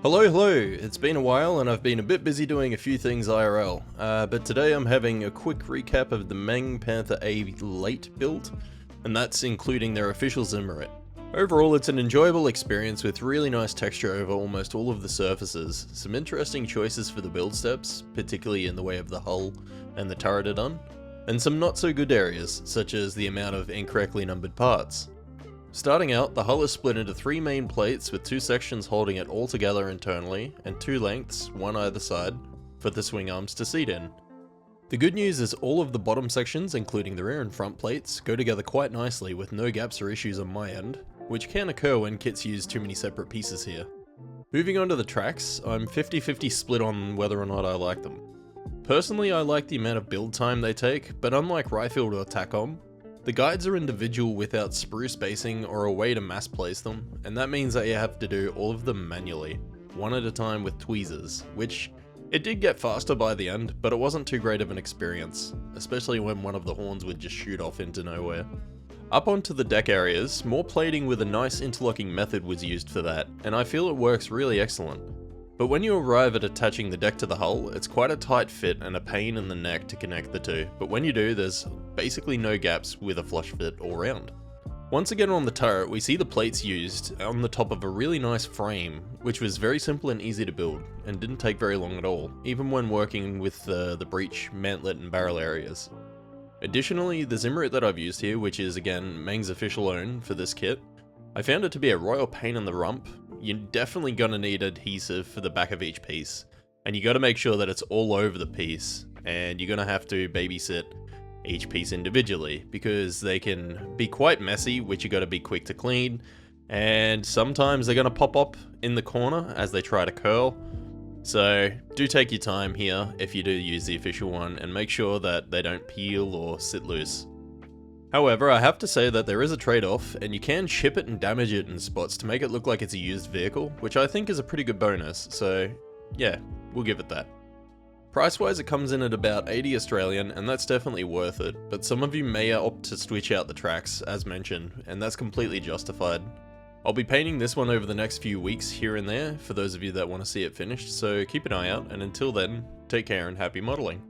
Hello, it's been a while and I've been a bit busy doing a few things IRL, but today I'm having a quick recap of the Meng Panther A late build, and that's including their official zimmer. Overall, it's an enjoyable experience with really nice texture over almost all of the surfaces, some interesting choices for the build steps, particularly in the way of the hull and the turret are done, and some not so good areas, such as the amount of incorrectly numbered parts. Starting out, the hull is split into 3 main plates with 2 sections holding it all together internally, and 2 lengths, one either side, for the swing arms to seat in. The good news is all of the bottom sections, including the rear and front plates, go together quite nicely with no gaps or issues on my end, which can occur when kits use too many separate pieces here. Moving on to the tracks, I'm 50-50 split on whether or not I like them. Personally, I like the amount of build time they take, but unlike Ryefield or TACOM, the guides are individual without sprue spacing or a way to mass place them, and that means that you have to do all of them manually, one at a time with tweezers, which it did get faster by the end, but it wasn't too great of an experience, especially when one of the horns would just shoot off into nowhere. Up onto the deck areas, more plating with a nice interlocking method was used for that, and I feel it works really excellent. But when you arrive at attaching the deck to the hull, it's quite a tight fit and a pain in the neck to connect the two, but when you do, there's basically no gaps with a flush fit all round. Once again on the turret, we see the plates used on the top of a really nice frame, which was very simple and easy to build, and didn't take very long at all, even when working with the breech, mantlet and barrel areas. Additionally, the zimmer that I've used here, which is again Meng's official own for this kit, I found it to be a royal pain in the rump. You're definitely gonna need adhesive for the back of each piece, and you gotta make sure that it's all over the piece, and you're gonna have to babysit each piece individually, because they can be quite messy, which you gotta be quick to clean, and sometimes they're gonna pop up in the corner as they try to curl. So do take your time here if you do use the official one, and make sure that they don't peel or sit loose. However, I have to say that there is a trade-off, and you can chip it and damage it in spots to make it look like it's a used vehicle, which I think is a pretty good bonus, so yeah, we'll give it that. Price-wise, it comes in at about 80 Australian, and that's definitely worth it, but some of you may opt to switch out the tracks, as mentioned, and that's completely justified. I'll be painting this one over the next few weeks here and there, for those of you that want to see it finished, so keep an eye out, and until then, take care and happy modelling.